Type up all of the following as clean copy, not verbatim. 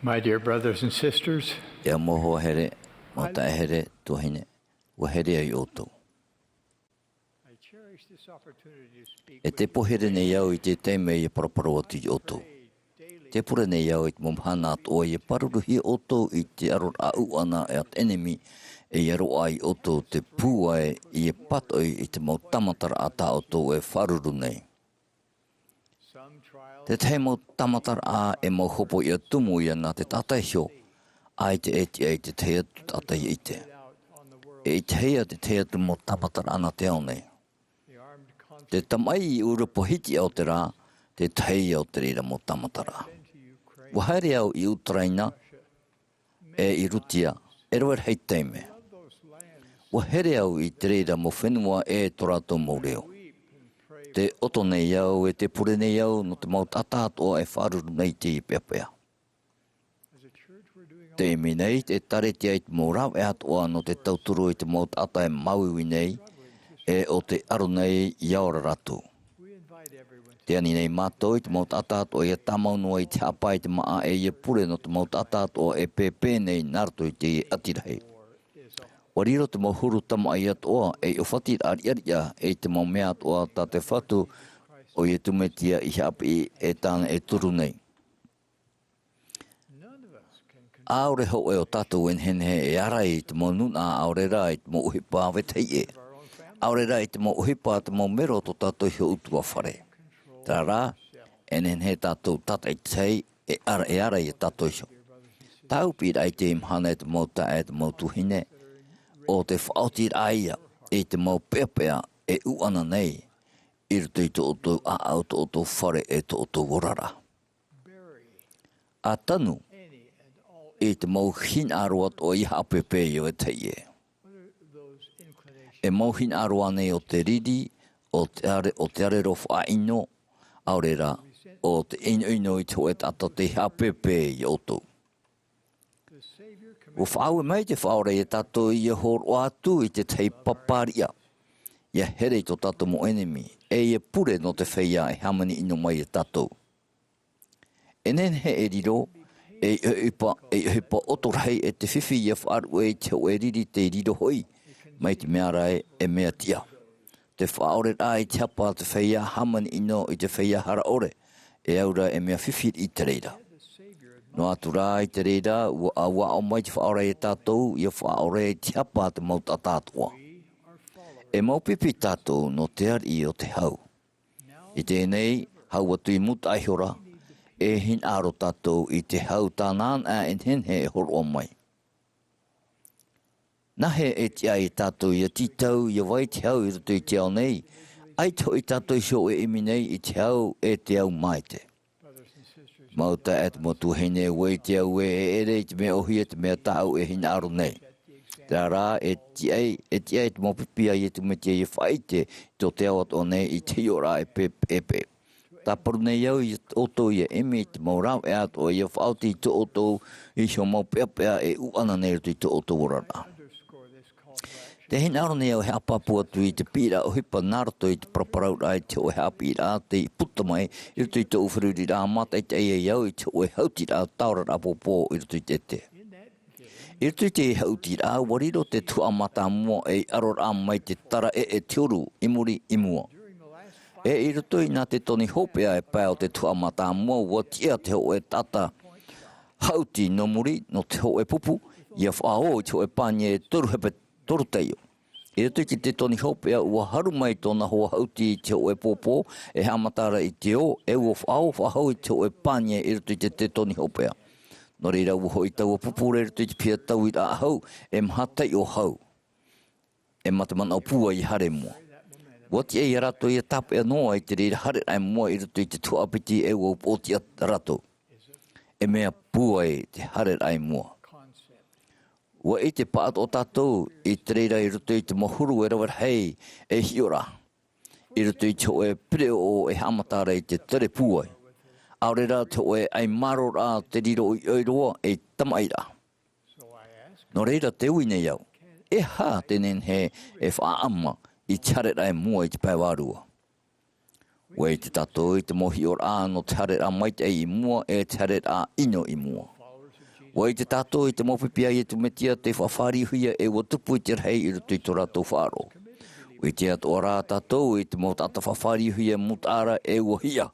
My dear brothers and sisters, E moho here, mo ta here to hine, wa here ai oto. I cherish this opportunity to speak E te pohere ne iau I te teime I paraparo atu I oto. Te pure ne iau I te momhana atoa I paruruhi oto I te aror au ana e at enemy e aro ai oto te pūai I e patoi I te mau tamatara ata oto e wharuru nei. Te te mau tamatara a e mau hopo I a tumu I ana te tatai hio, ai te eti ai te te atu tatai I te. E te hea te te atu mau tamatara ana te au nei. Te tamai I urupo hiti au te rā, te tei au te reira mo tamatara. Wahaere au I Ukraina, e I Rutia, e roer hei teime. Wahaere au I te reira mo whenua e torato mo reo. Te oto nei au e te pure nei au no te mau tatatoa e wharuru nei te I peapea. Te imi nei te tareti ai te mau rau e atoa no te tauturu I te mau tata e mauiwi nei, e o te aro nei I aora ratu. Te ani nei mātou I te mau tatatoa e tamau noa I te apa I te maa e pure no te mau tatatoa e pepe nei narto I te atirahi. Wariro te mau huru tama ai atoa e o whati ariaria e te mau mea atoa ta te whatu o I tumetia I hapi e tāna e turu nei. Aore ho e o tātou en henhe e arai te mau nuna aore rā I te mau uhipa wetei e. Aore rā I te mau uhipa te mau mero to tātou hio utua whare. Tā rā, en henhe tātou tata I tei e arai e tātou hio. Tāu pira I te imhana e te mau ta e te mau tuhine, o te whaoti aia e te mau peapea e uana nei, I ruto I to oto a au to oto whare e to oto worara. A tanu, e te mau hin aroat o I hapepe o e tei e. E mau hin aroa nei o te riri, o te are ro whaino, aurera, o te ino I to e tata te hapepe I oto. O whaawe mai te whaore e tato I e horo atu I te tei paparia. Ia here to tato mo enemy, e pure no te whaia e hamani ino mai e tato. E nenhe e riro, e hipa otorhei e te whiwhi ia whaaru e te o e riri te riro hoi, mai te mea rai e mea tia. Te whaore rā I te hapa te whaia hamani ino I te whaia hara ore, e aura e mea whiwhi I te reira. No atu rā I te reira, ua o mai te whaore e tātou, ia whaore e te hapa te mau tātātua. E mau pipi tātou no te ari o te hau. I tēnei, hau atu I muta aihora, e hin aro tātou I te hau tānaan a en henhe e horo o mai. Nahe e te ai tātou I a titau, ia wai te hau I ruto I te au nei, ai to I tātou hio e imi nei I te hau e te au mai te. Mauta e te motu hene wei te au e ere I te mea ohi e te mea tau e hin aro nei. Tā rā e te ai te mopipia I te metia I whaite to te awat o nei I te ora e pepe. Tā paru nei au I oto I eme I te mau rau e ato I whauti I te oto I hio mau peapea e uana nei ruto I te oto orara. Te hin aro nei au he apapu atu I te pira o hipa narato I te praparau rai te o he api rā te puta mai I ruto I te uwhiruri rā mata I te eia iau I te o he hauti rā taura rā pōpō I ruto I te te. I ruto I te hauti rā wariro te tua mata mua e aro rā mai te tara e te oru imuri imua. E I ruto I nā te toni hopea e pāo te tua mata mua ua tia te ho e tata hauti no muri no te ho e pupu ia whaao I te ho e pānie toru hepe toru teio. I ruto I te toni hopea ua haru mai tōna hoa hauti I te ho e pōpō e hamatara I te o e ua whaao I te ho e pānie I ruto I te toni hopea. No reira ua hoi tau a pupure ruto I te pia tau I rā hau e mahatai o hau. E matamana o pua I hare mua. Wati e rato I a tape anoa I te reira hare ai mua I ruto I te tuapiti e ua upoti a rato. E mea pua e te hare ai mua. Ua e te paat o tātou I te reira I ruto I te mahuru e rawar hei e hiora. I ruto I te o e pire o e hamatara I te tere puai. Aore rā te o e ai maro rā te riro I oiroa e tamaira. No reira te ui nei au. E hā tenen he e whaama I tare rai mua I te paiwarua. Ua I te tātou I te mohi o rā no tare rā maite I mua e tare rā ino I mua. Wai te tātou i te mawhipia i te metia te whawhari huia e wa tupu i te rei i rutu i tō rātou whāro. I te ato rā tātou i te mau tata whawhari huia mutara e wa hia.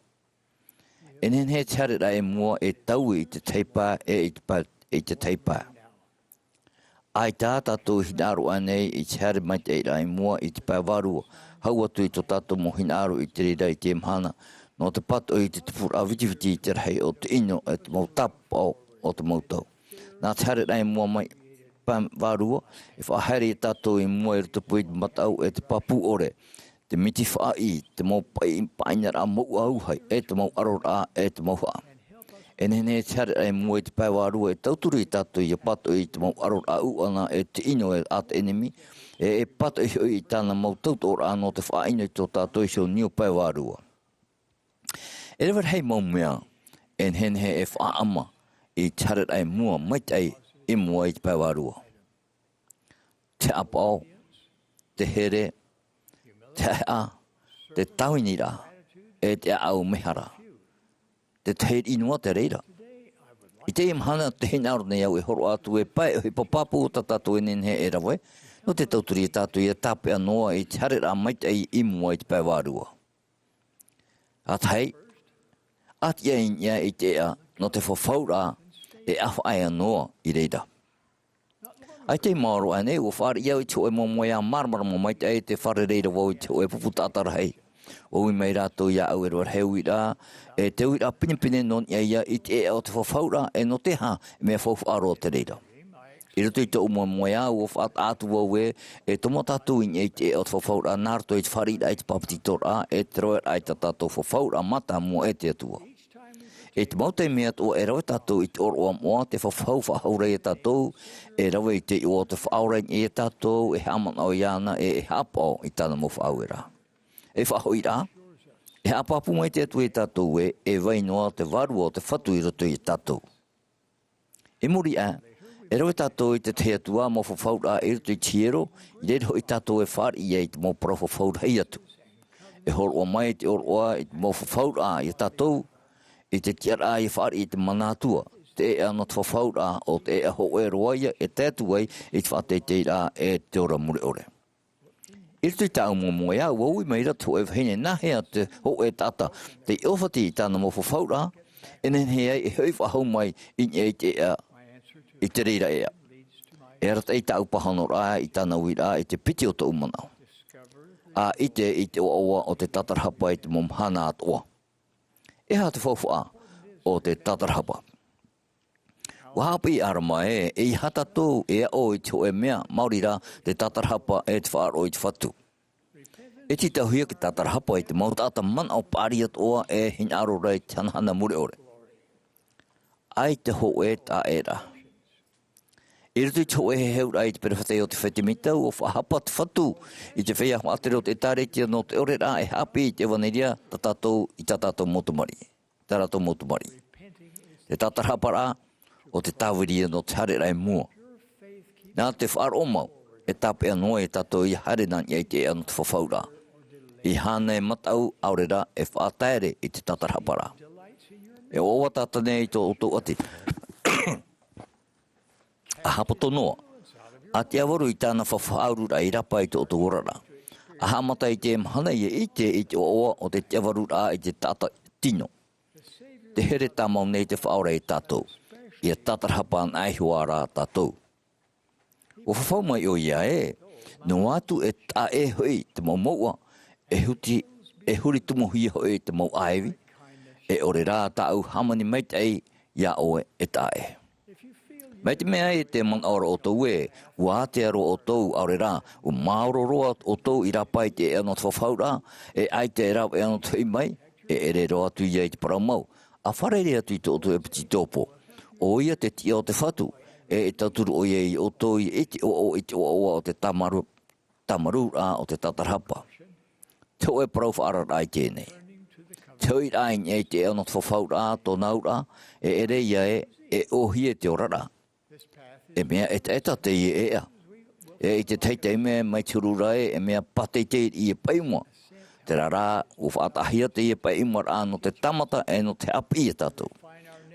E nen he tarera e mua e tau i te teipa e i te teipa. Ai tā tātou hinaru anei i te hare mai te rai mua i te pāwarua. Hau atu i tō tātou mo hinaru i te rira i te mhana. No te pato i te tupura awitiwiti i te rei o te ino e te mau tapa o te mautau. Nā te hare rai mua mai pāwarua e whahare i tātou i mua i rutu pui te matau e te papu ore. Te miti whaai, te mau pai painara mau auhai, e te mau arora e te mau wha. E nene te hare ai mua i te pāwarua e tauturu i tātou i pato i te mau arora uana e te ino e at enemy, e pato i hui i tāna mau tautora anō te whaina i tō tātou i sio niu pāwarua. E rewa hei mau mea, e nene he e whaama i te hare ai mua mai tei i mua i te pāwarua. Te apao, te here, te a, te tauinira, e te au mehara. Te te inua te reira. I te imhana te hinaru nei au e horo atu e pai e papapu o tātou e nenhe e rawe, no te tauturi e tātou i a tāpe anoa i te hare rā maita i imua i te paiwarua. Atai, at ia inia i te ea, no te whawhaura e awha ai anoa i reira. Ai te maaro ane, o whare iau i te oe momoia marmara mo maita e te whare reira wau i te oe puputatara hei. O i mai rātou ia au e roa heu i rā, e te uira pinipine non ia i te ea o te whawhaura e no te ha mea whawharo te reira. I rutu i te umua moia o whaat atu wau e tomo tātou i te ea o te whawhaura nārto i te wharira i te papatitora e te roa ai ta tātou whawhaura mata mua e te atua. E te mautei mea tō e rawe tātou i te oroa moa te whawhau whahaurei e tātou, e rawe i te o te whaurei i e tātou, e hamana o iana e hapao i tāna mo whauera. E whahoi rā, e hapapu mai te atu e tātou e wainoa te waru o te whatu i roto i tātou. E muri e rawe tātou i te te atua mo whawhaura i roto i tiero, i reiro i tātou e whari i te mo pro whawhaura hei atu. E horoa mai te oroa i te mo whawhaura i tātou, i te tiara i whari i te manātua, te ea no te whawhaura o te ea ho e roaia e tētuai i te whatei te rā e te ora mure ore. I te tau mo ia, wau i meira tō e whene nahea te ho e tata, te iowhati i tāna mo whawhaura, e nen hea i hui whahau mai i nye i te ea, i te reira ea. E rata i tau pahano rā i tāna uira i te piti o tō umanau. A i te oa o te tatarhapa i te momhana atoa. E ha te whawha o te tatarhapa. Wahapi arama e i hata tō e o i te o e mea maurira te tatarhapa e te whaaro i te whatu. E ti te huia ki tatarhapa i te mautata man au pāriat oa e hinaro rei te hanahana mure ore. Ai te ho e tā era. I rutu i te ho e he heura i te perewhatei o te whetimitau o whahapa te whatu i te whea hoatere o te tāretia no te ore rā e hapi i te waneria ta tātou i ta tātou motumari. Ta tātou motumari. Te tatarhapa rā o te tāwiria no te hare rai mua. Nā te whaaro mau, e tāpea noa e tātou i hare nā i te ea no te whawhaura. I hāna e matau aurera e whaataere i te tatarhapara. E oa tātane i tō oto ati. A hapoto noa, a te awaru i tāna whawhaurura i rapa i tō oto orara. A hamata i te mhana i te oa o te awaru rā i te tata tino. Te here tāmau nei te whaore i tātou. I a tatarhapa an aihua rā tātou. O whawhau mai o ia no atu e tā e hui te mau maua, e huri tumo hui hoi te mau aiwi, e ore rā tāu hamani mai tei ia oe e tā e. Mai te mea e te man aura o tau ua te aro o tau aure rā, o mauro roa o tau i rapai te ea no te whawhau rā, e ai te rau ea no tui mai, e ere roa tu ia i te paramau, a wharerea tu i tō oto e piti tōpo. O ia te tia o te whatu, e tauturu o ia i o toi iti o te tamaru rā o te tatarhapa. Te oe parau whaara rai tēnei. Te oi rai ngei te eo no te whawhau rā, tō nau rā, e ere ia e ohie te orara. E mea e te i ea. E i te teitei mea mai turu rai, e mea patei te i e paimua. Te rā, o whaatahia te i e paimua rā no te tamata e no te api e tātou.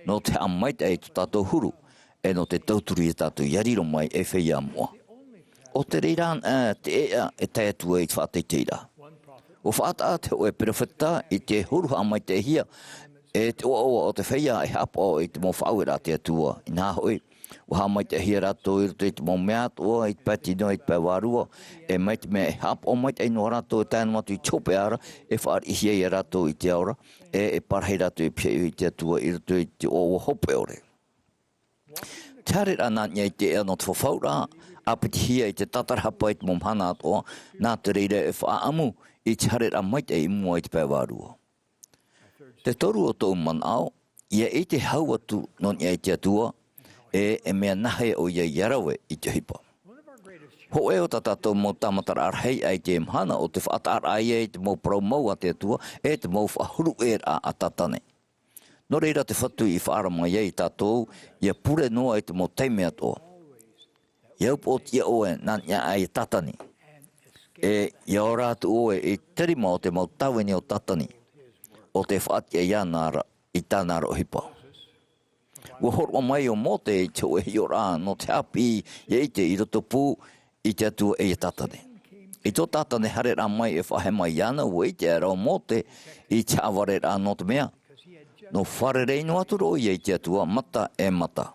No te amaita e tu tātou huru, e no te tauturi e tātou yariro mai e whea mua. O te reiraan te ea e tai atua i te whaatei teira. O whaata te o e perewheta i te huruha mai te hia e te oa o te whea e hapa i te mō whauera te atua i nā hoi. O ha mai te hia rato i roto i te mō mea toa i te pati no i te pēwarua e mai te mea e hapa o mai te ino rato e tāna matu i chope ara e whaar i hia i rato i te aura e parhei rato i pia i te atua i roto i te oa hope ore. Te hare rana nia i te ea no te whawhaura apiti hia i te tatarhapa i te momhana atoa nā te reire e whaamu i te hare rana mai te i mua i te pēwarua. Te toru o tō manao, ia i te hau atu no nia i te atua e mea nahe o ia yarawe i te hipa. Ho e o tatatou mō tamatara arhei ai te mhana o te whaatar ai e te mō praumau a te atua e te mō whahuru e a tatane. No reira te whatu i whaara mai ei tātou, ia pure noa i te mō teime atoa. Iau po tia oe nanya ai tatani. E ia ora atu oe i terima o te mō tawene o tatani. O te whaatia ia nara i tāna ro hipa. Ua horwa mai o mō te te oe hi ora no te api i te i roto pū i te atua e tatane. I tō tatane hare rā mai e whahe mai iana ua i te ara o mō te i te aware rā no te mea. No whare reino atu ro i te atua mata e mata.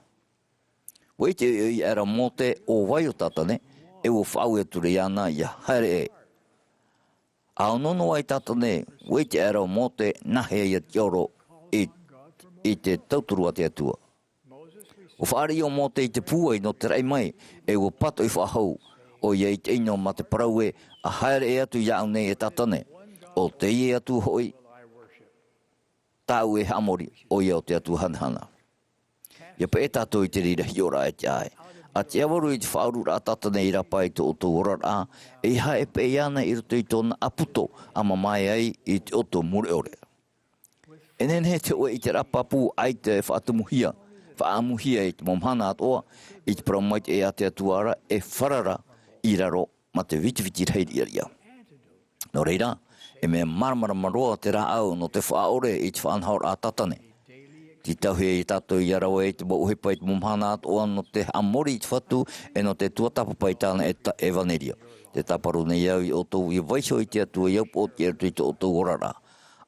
Ua i te i ara mō te o wai o tatane e ua whau e ture iana i haere e. Ao nono ai tatane ua i te ara o mō te nahe i te oro i te tauturua te atua. O whaari o mō te i te pūai no te rei mai e ua pato i whahau o ia i te ino ma te paraue a haere e atu iau nei e tatane o te i atu hoi tau e hamori o ia o te atu hanhana. Ia pa e tātou i te rira hiora e te ai. A te awaru i te whauru rā tatane i rapa i te oto ora rā e ha e pe iana i roto i tōna aputo ama mai ai i te oto mure ore. E nene te oe i te rapapu ai te whaatumuhia whaamuhia i te momhana atoa i te praumait e a te atuara e wharara i raro ma te vitiviti reiri aria. No reira, e mea maramara maroa te rā au no te whaore i te whaanhaur a tatane. Ti tauhia i tātou i arawa i te mohepa i te momhana atoa no te amori i te whatu e no te tuatapapa i tāna e vaneria. Te taparu nei au i otou i vaiso i te atua i aupo i ertu i te otou orara.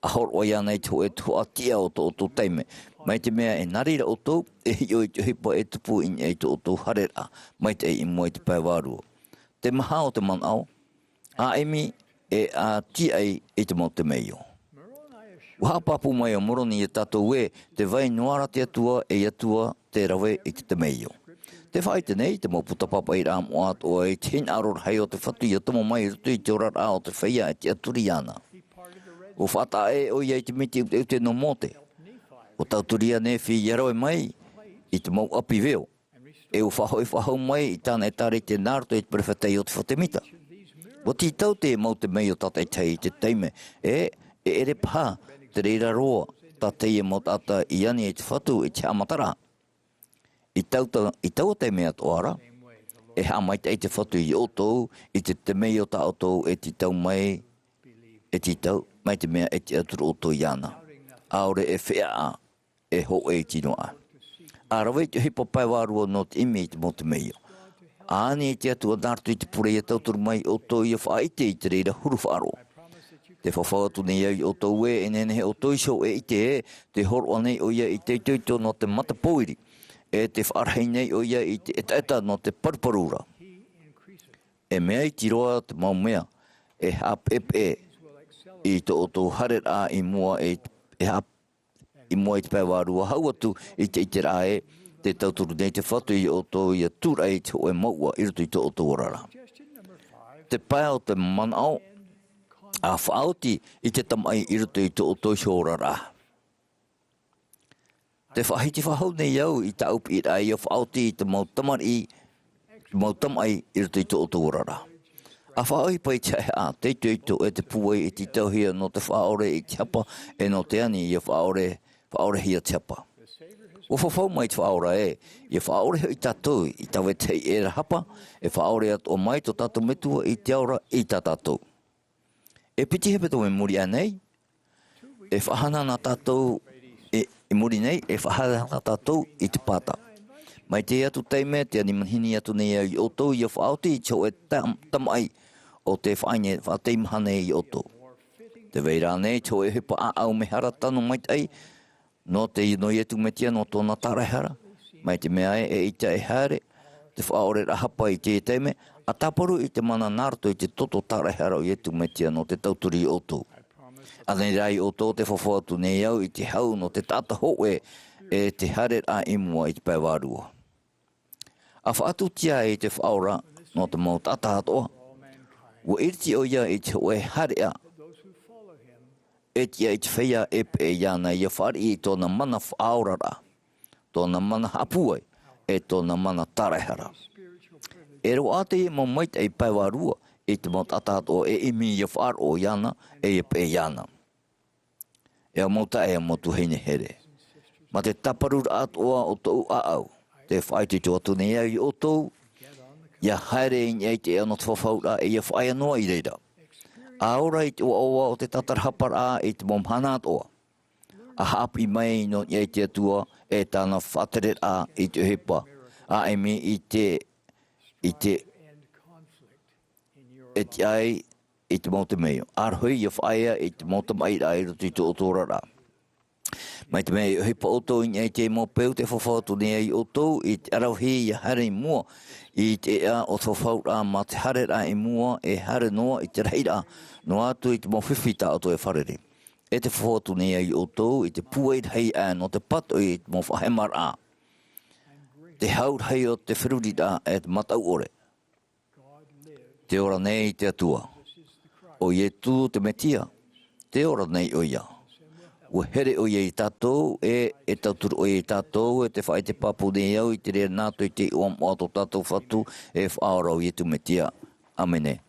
A hor o ia nei tō e tō atia o tō otou teime. Mai te mea e narira o tō e hi o i te hipa e tupu i e tō otou harera. Mai te i mua i te paiwarua. Te maha o te manao, a emi e a ti ai i te mau te meio. Uhapapu mai o moroni e tātou e te vai noara te atua e atua te rawe i te meio. Te whai te nei, te mau putapapa i rām o atoa e te hin aror hei o te whatu i atomo mai rutu i te orar a o te whaia e te aturiana. O whata e o iei te miti u te no mote. O tauturia ne whi iaroe mai i te mau api veo. E o whahau mai i tāna e tare te nārto i te prewhetei o te whatemita. O ti tau te mau te mei o tatai tei te teime e ere paha te reira roa tatei e mo tata i ani i te whatu i te amatara. I tau te mea toara e ha mai te whatu i otou i te mei o ta otou e ti tau mai e ti tau mai te mea e te aturu o tō iana. Aore e whea a, e ho e tino a. A rawe te hipa paiwarua no te imi i te mo te meio. Aani e te atua nārtu i te pure e tauturu mai o tō ia whaite i te reira huru wharo. Te whawhawatu nei au i o tō e nenehe o tō iso e i te te horo anei o ia i te teito no te matapoiri. E te wharhei nei o ia i te eta no te parparura. E mea i tiroa te mau mea e hap e i te oto hare a i mua i mua i te paiwarua hau atu i te rā e te tauturu nei te whatu i oto i a tūra i te oe maua i rutu i te oto orara. Te pai o te manao a whaoti i te tamai i rutu i te oto i orara. Te whahiti whahau nei au i te aupi i rai o whaoti i te mautamai i rutu i te oto orara. A whaoi pai te a te teito e te puai i te tauhia no te whaore i te hapa e no te ani i a whaore hia te hapa. O whawhau mai te whaora e, i a whaore i tātou i tawe te e hapa, e whaore at o mai to tātou metua i te aura i tā tātou. E piti hepe tō e muri anei, e whahana na tātou, e muri nei, e whahana na tātou i te pāta. Mai te atu teime, te ani manhini atu nei ai oto, ia whaoti i tau e tamai o te whaine, whateimhane i oto. Te veira nei, tau e hepa a au me hara tanu mai tai, no te ino i etu metia no tōna tarehara, mai te mea e ita e hare, te whaore rahapa i te teime, a taparu i te mana narto i te toto tarehara i etu metia no te tauturi i oto. Anei rai oto te whawhatu nei au i te hau no te tata hoe e te hare a imua i te paiwarua. A whaatu tia i te whaora no te mau tata hatoa. Wa irti o ia i te oe harea. E tia i te whea e pe iana i a whari i tōna mana whaorara. Tōna mana hapuai e tōna mana tarehara. E ro ate i mo maita i paiwarua i te mau tata hatoa e imi i a whar o iana e i pe iana. E a mauta e a motu heine here. Ma te taparura atoa o tau aau. Te whaiti tō atu nei ai o tōu, ia haere i nei te ea no te whawhaura e ia whaia noa i reira. Aora i te oa o te tatarhapara i te momhana atoa. A hapi mai no i te atua e tāna whatere a i te hepa, a emi i te ai i te mauta meo. Arhui ia whaia i te mauta mai ai roto i te otorara. Mai te mea hepa oto i nei te mo peu te whawhautu nei i oto i te arauhi i hare i mua i te ea o te whawhaura ma te hare ra i mua e hare noa i te reira no atu i te mo whiwhita oto e wharere. E te whawhautu nei i oto i te puaid hei a no te pato i te mo whahemar a. Te haur hei o te whirurita e te matau ore. Te ora nei te atua. O i e tū te metia. Te ora nei o ia. Ua here o iei tātou e tauturu o iei tātou e te whae te papu nei au i te rea nātou i te uam o ato tātou whatu e whaarau i e tu metia. Amene.